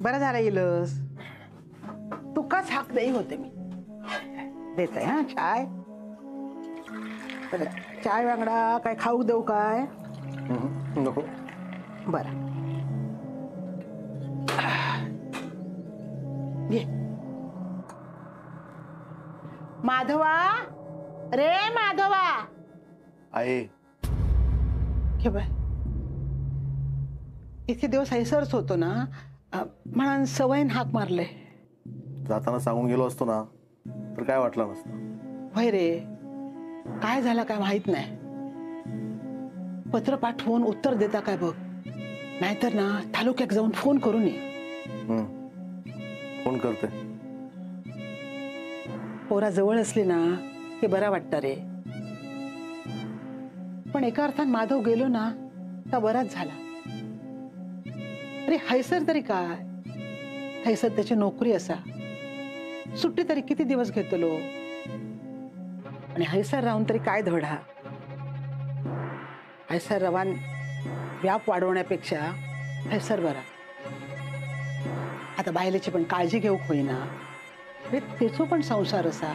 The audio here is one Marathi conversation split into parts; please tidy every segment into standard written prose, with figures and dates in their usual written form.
बरं झालं येलस. तुकाच हाक देई होते मी. देत आहे हा चाय. बरं चाय वांगडा काय खाऊ देऊ काय? नको. बरं घे. माधवा, रे माधवा. आहे घे बाय. इतके दिवस हैसरच होतो ना, म्हणून सवयीन हाक मारले. जाताना सांगून गेलो असतो ना तर काय वाटलं नसतं. होय रे, काय झालं काय माहित नाही. पत्र पाठवून उत्तर देता काय बघ, नाहीतर ना तालुक्यात जाऊन फोन करून ये. फोन करते. पोरा जवळ असली ना हे बरं वाटतं रे. पण एका अर्थान माधव गेलो ना तर बराच झाला. अरे हैसर तरी काय, हैसर त्याची नोकरी असा, सुट्टी तरी किती दिवस घेतलो. आणि हैसर राहून तरी काय धडा. हैसर रवान व्याप वाढवण्यापेक्षा हैसर बरा. आता बायलेची पण काळजी घेऊ होईना. त्याचो पण संसार असा,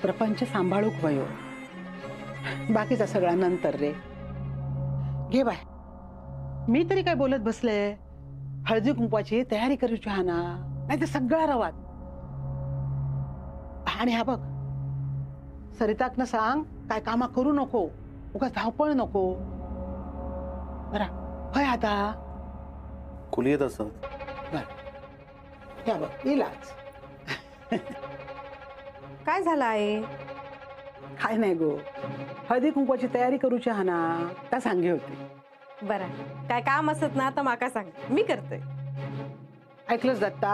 प्रपंच सांभाळूक वयो. बाकीचा सगळा नंतर रे. घे बाय. मी तरी काय बोलत बसले. हळदी कुंकवाची तयारी करूची हा ना, नाही तर सगळा रवात. आणि हा बघ, सरिताकनं सांग काय कामा करू नको, उगाच धावपळ नको. बरा होय. आता कुली येत असत. बरं बघ इलाज. काय झालं आहे? काय नाही गो, हळदी कुंकवाची तयारी करूची हा ना, त्या सांगे होते. बरं, काय काम असत ना तर माका सांग, मी करते. ऐकलंच दत्ता,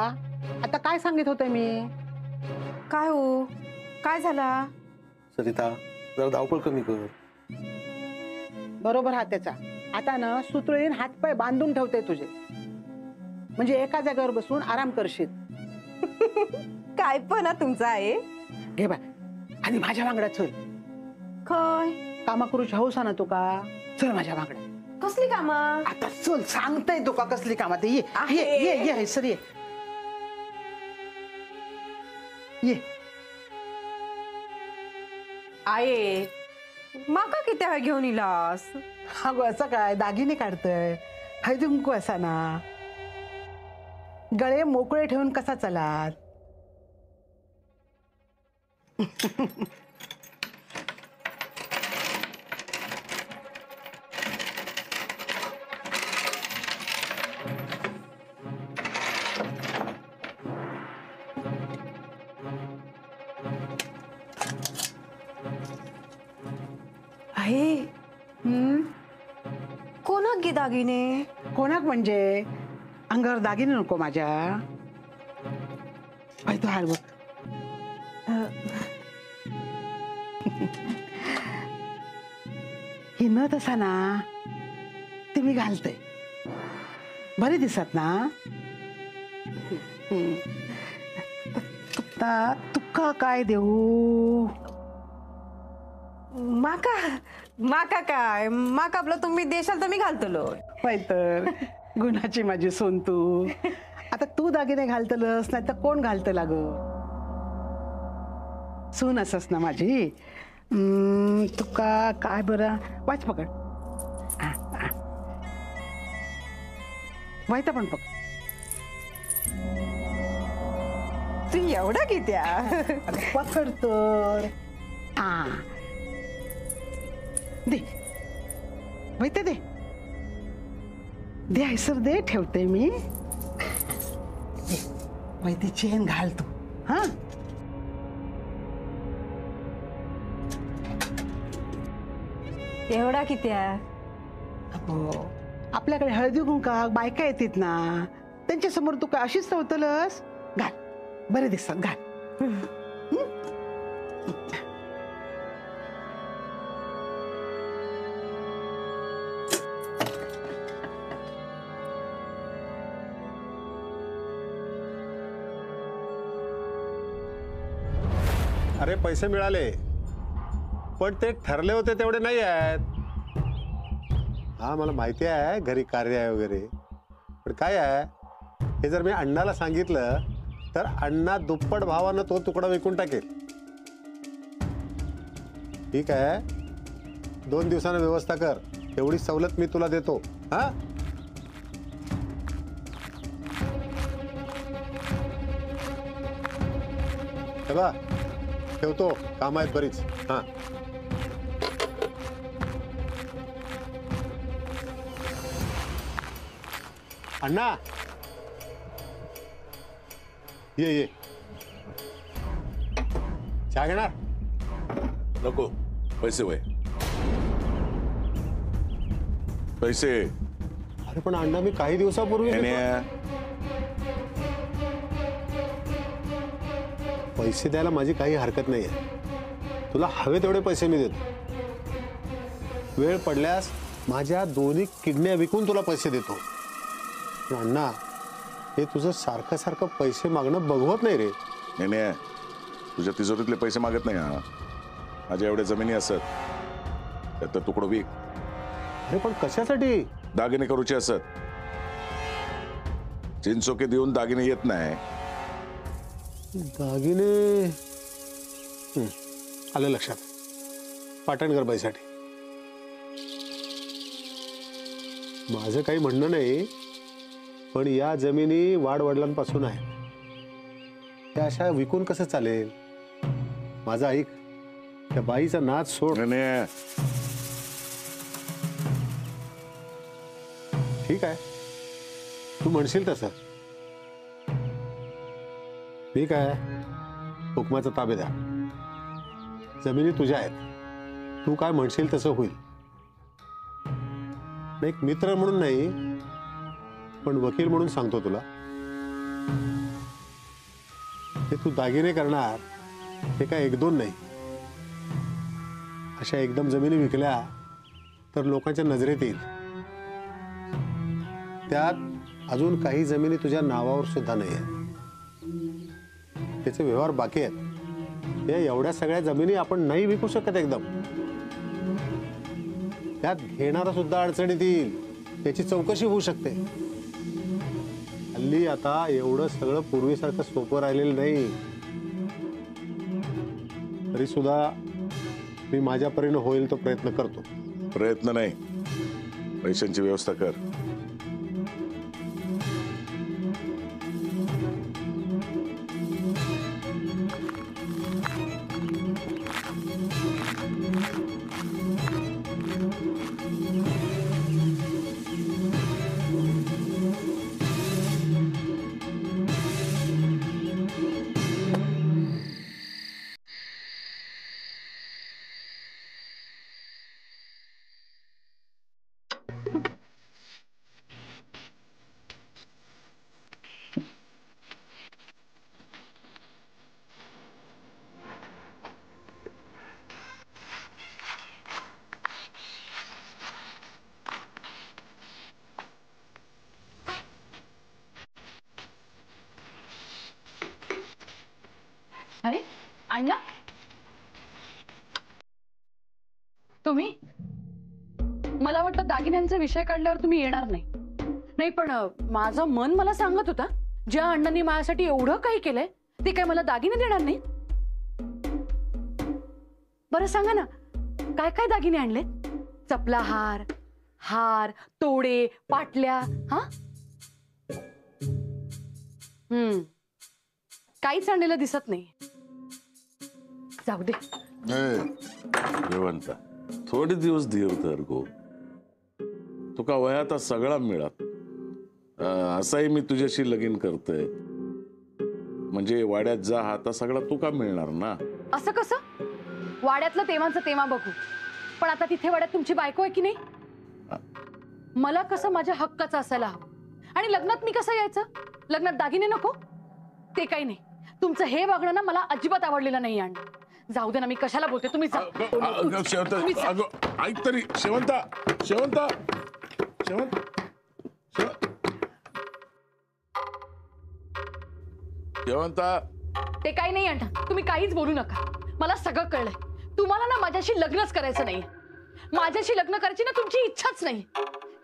आता काय सांगित होते मी? काय हो, काय झाला? सरिता जरा धावपळ कमी कर. बरोबर हा त्याचा. आता ना सुतळीन हातपाय बांधून ठेवते तुझे, म्हणजे एका जागेवर बसून आराम करशील. काय पण तुमचा आहे. घे बा, आणि माझ्या मागड्या चल. काय कामा करूची हौस ना तुका, चल माझ्या मागड्या. कसली कामा? आता चल सांगताय तुका कसली कामा ते. ये ये ये ये सर ये ये. आहे माका किती वेळ घेऊन इलास? अगं असं काय दागिने काढतय, हळदी कुंकू असा ना, गळे मोकळे ठेवून कसा चलात. आहे कोणाक गे दागिने? कोणाक म्हणजे अंगावर दागिने नको माझ्या. तो हार बघ. ही न तसा ना ते मी घालते, बरे दिसत ना. तुका काय देऊ? माका माका काय, माका आपलं तुम्ही देशाल तर मी घालतलो. तर गुणाची माझी सोन तू. आता तू दागिने घालतलस नाही तर कोण घालतं लाग. सून असस ना माझी. तुका काय बरं वाच पकड. वायता पण पकड. तू एवढा कित्या? पकड तर. दे माहिती दे. दे हैसर दे, ठेवते मी. माहिती चेन घाल तू. हा एवढा कित्या? हो, आपल्याकडे हळदी कुंका बायका येतात ना, त्यांच्या समोर तू काय अशीच ठेवतलस. घाल, बरे दिसतात. घाल. अरे पैसे मिळाले, पण ते ठरले होते तेवढे नाही आहेत. हा मला माहिती आहे, घरी कार्य आहे वगैरे, पण काय आहे, हे जर मी अण्णाला सांगितलं तर अण्णा दुप्पट भावानं तो तुकडा विकून टाकेल. ठीक आहे, 2 दिवसानं व्यवस्था कर, एवढी सवलत मी तुला देतो. हा, बा ठेवतो, काम आहेत बरीच. हा, अण्णा ये चहा घेणार? नको, पैसे वय पैसे. अरे पण अण्णा, मी काही दिवसापूर्वी पैसे द्यायला माझी काही हरकत नाही आहे. तुला हवे तेवढे पैसे मी देतो. वेळ पडल्यास माझ्या 2 किडन्या विकून तुला पैसे देतो. पण अण्णा, हे तुझं सारखं सारखं पैसे मागणं बघवत नाही रे. नाही, तुझ्या तिजोरीतले पैसे मागत नाही. हा, माझ्या एवढ्या जमिनी असत त्यात तुकडं विक. अरे पण कशासाठी? दागिने करूचे असत. चिंचोके देऊन दागिने येत नाही. दागिने आलं लक्षात. पाटणकर बाईसाठी. माझं काही म्हणणं नाही, पण या जमिनी वाडवडिलांपासून आहे. त्या अशा विकून कसं चालेल? माझं ऐक, त्या बाईचा नाच सोड. नाही, ठीक आहे, तू म्हणशील तसं. ठीक आहे, हुकमाचा ताबेदार. जमिनी तुझ्या आहेत, तू काय म्हणशील तसं होईल. एक मित्र म्हणून नाही, पण वकील म्हणून सांगतो तुला, हे तू दागिने करणार हे काय 1-2 नाही. अशा एकदम जमिनी विकल्या तर लोकांच्या नजरेत येईल. त्यात अजून काही जमिनी तुझ्या नावावर सुद्धा नाही आहेत. त्याचे व्यवहार बाकी आहेत. या एवढ्या सगळ्या जमिनी आपण नाही विकू शकत एकदम. त्यात घेणारा सुद्धा अडचणीत येईल. त्याची चौकशी होऊ शकते. हल्ली आता एवढं सगळं पूर्वीसारखं सोपं राहिलेलं नाही. तरी सुद्धा मी माझ्या परीने होईल तो प्रयत्न करतो. प्रयत्न नाही, पैशांची व्यवस्था कर. अरे अण्णा, तुम्ही? मला वाटतं दागिन्यांचा विषय काढल्यावर तुम्ही येणार नाही. नाही, पण माझं मन मला सांगत होता, ज्या अण्णांनी माझ्यासाठी एवढं काही केलंय ते काय मला दागिने देणार नाही? बरं सांगा ना, काय काय दागिने आणले? चपला, हार, हार, तोडे, पाटल्या. हा, काहीच आणलेलं दिसत नाही. जाऊ दे. जेवंता, थोडे दिवस धीर धर गो. तुका वयात सगळा मिळत. असाही मी तुझ्याशी लगीन करतोय म्हणजे वाड्यात जा आता सगळा तुका मिळणार ना. असं कसं? वाड्यातलं तेव्हाचं तेव्हा बघू, पण आता तिथे वाड्यात तुमची बायको आहे की नाही? मला कसं माझ्या हक्काचं असायला हवं. आणि लग्नात मी कसं यायचं? लग्नात दागिने नको? ते काही नाही. तुमचं हे वागणं ना मला अजिबात आवडलेलं नाही. अण्णा जाऊ दे ना, मी कशाला बोलते. तुम्ही ऐक तरी. शेवंता, शेवंता, शेवंत, शेवंता. ते काही नाही अण्णा, तुम्ही काहीच बोलू नका. मला सगळं कळलंय. तुम्हाला ना माझ्याशी लग्नच करायचं नाही. माझ्याशी लग्न करायची ना तुमची इच्छाच नाही.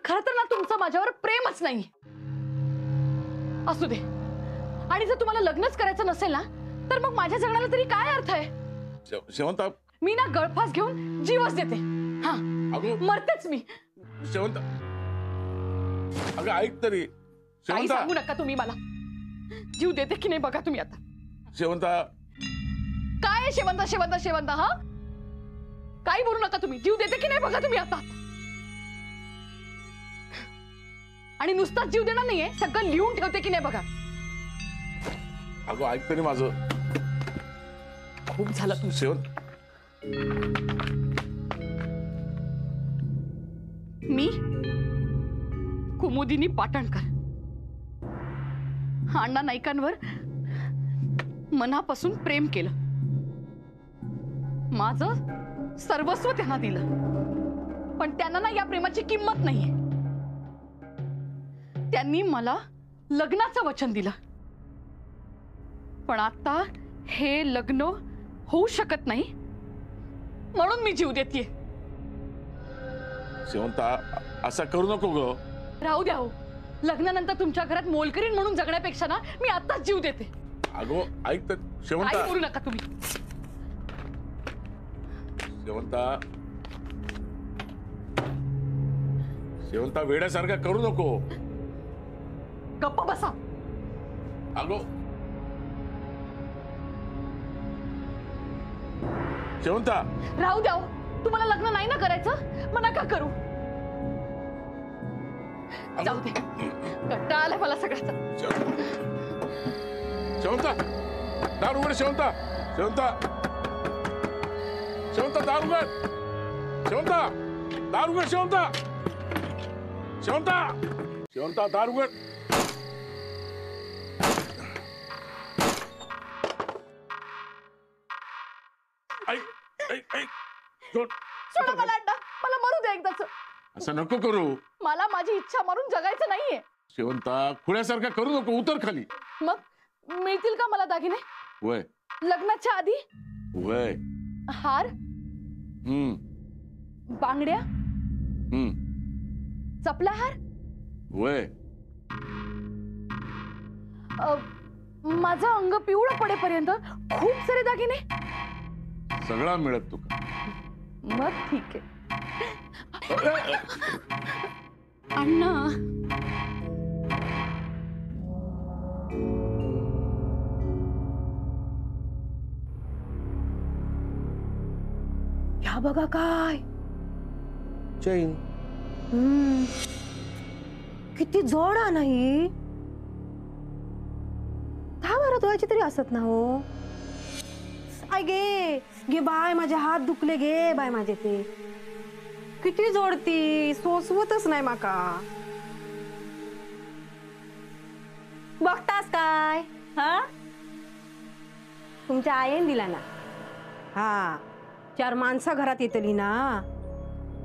खरं तर ना तुमचं माझ्यावर प्रेमच नाही. असू दे. आणि जर तुम्हाला लग्नच करायचं नसेल ना तर मग माझ्या जगण्याला तरी काय अर्थ आहे? शेवंता मी ना गळफास घेऊन जीवच देते. हा अगं मरतेच मी. शेवंता अगं ऐक तरी. काही शेवंता सांगू नका तुम्ही मला. जीव देते की नाही बघा तुम्ही आता. शेवंता काय आहे शेवंता शेवंता शेवंता? हा काही बोलू नका तुम्ही. जीव देते की नाही बघा तुम्ही आता. आणि नुसताच जीव देणार नाहीये, सगळं लिहून ठेवते की नाही बघा. अगं ऐक तरी माझं. खूप झालं तू. शेवंत मी कुमुदिनी पाटणकर अण्णा नाईकांवर मनापासून प्रेम केलं. माझं सर्वस्व त्यांना दिलं. पण त्यांना ना या प्रेमाची किंमत नाहीये. त्यांनी मला लग्नाचं वचन दिलं. पण आता हे लग्न होऊ शकत नाही म्हणून मी जीव देतेय. शेवंता असं करू नको ग. राहू द्या हो. लग्नानंतर तुमच्या घरात मोलकरीण म्हणून जगण्यापेक्षा ना मी आताच जीव देते. अगो ऐक तर काही शेवंता. बोलू नका तुम्ही. शेवंता शेवंता वेड्यासारखा करू नको. गप्प बसा. अगो शेवंता राहू द्या हो. तुम्हाला लग्न नाही ना करायचं मग नका करू. जाऊ दे. कंटाळा आलाय मला सगळ्याचा. शेवंता दार उघड. शेवंता शेवंता शेवंता दार उघड. शेवंता दार उघड. शेवंता शेवंता शेवंता दार उघड. ऐक ऐक ऐक. सोडा मला अण्णा. मला मरू द्या एकदाच. असं नको करू. मला माझी इच्छा मरून जगायचं नाहीये. शेवंता खुळ्यासारखा करू नको. उतर खाली. मग मिळतील का मला दागिने वय लग्नाच्या आधी? वय हार, बांगड्या, चपला हार, वय माझं अंग पिवळं पडेपर्यंत खूप सारे दागिने. सगळा मिळत तुका. मग ठीक आहे. अण्णा ह्या बघा काय चैन. किती जोड नाही. 10-12 तोळ्याची तरी असत ना हो. आय गे गे बाय माझे हात दुखले गे बाय माझे. ते किती जोडती सोसवतच नाही माका. बघतास काय? हा तुमच्या आईन दिला ना. हा 4 माणसं घरात येतली ना.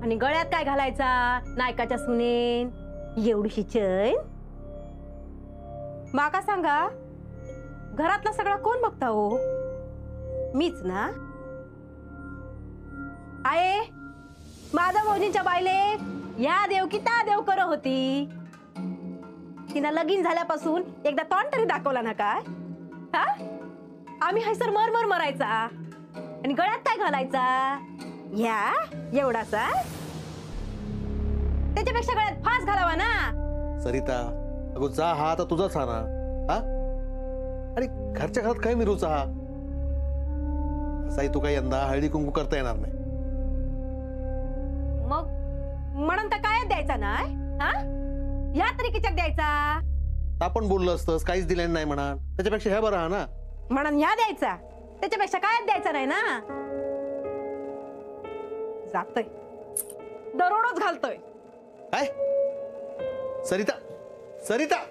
आणि गळ्यात काय घालायचा? नायकाच्या सुनेन एवढीशी चैन. माका सांगा घरातला सगळा कोण बघता हो? मीच ना. आये माझा भाऊजींच्या बायले या देव की त्या देव कर होती. तिनं लगीन झाल्यापासून एकदा तोंड तरी दाखवला ना काय? हा आम्ही हैसर मर मरायचा. आणि गळ्यात काय घालायचा? या एवढासा. त्याच्यापेक्षा गळ्यात फास घालावा ना. सरिता अगो जा. हा आता तुझाच हा ना. हा आणि घरच्या घरात काय मिरूचा हा. असाही तू काही यंदा हळदी कुंकू करता येणार नाही. मग म्हणून तर काय द्यायचा ना. हा ह्या तरीकेच्या द्यायचा. आपण बोललो असतंस काहीच दिलं नाही म्हणा. त्याच्यापेक्षा ह्या बरं हा ना. म्हणून ह्या द्यायचा. त्याच्यापेक्षा काय द्यायचा नाही ना. जातोय दरोडच घालतोय. काय सरिता सरिता.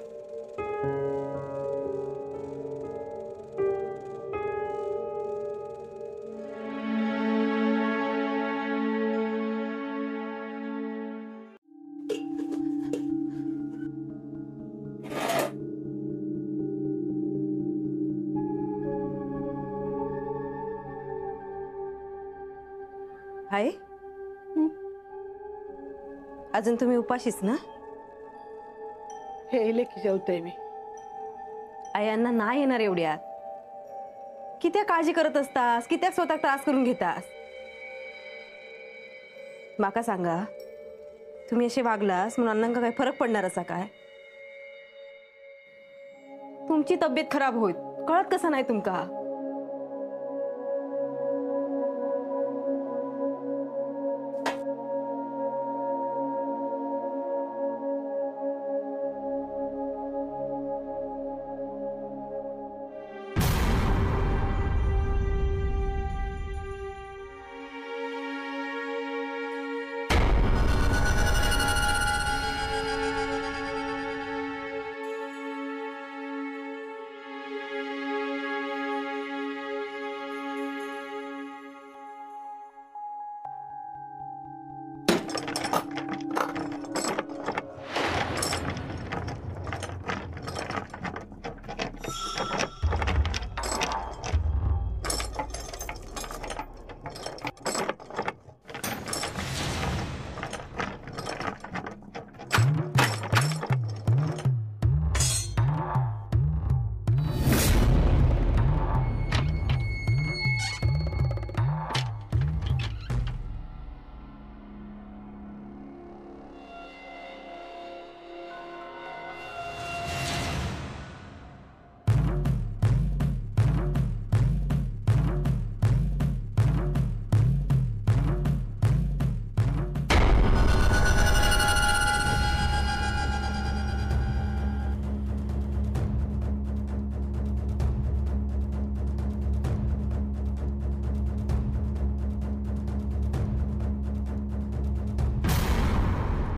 आहे अजून तुम्ही उपाशीच ना. हे इले की जेवते मी. आयांना नाही येणार एवढ्यात. कित्याक काळजी करत असतास, कित्याक स्वतः त्रास करून घेतास. माका सांगा, तुम्ही असे वागलास म्हणून अण्णांका काही फरक पडणार असा काय? तुमची तब्येत खराब होईल कळत कसा नाही तुमका?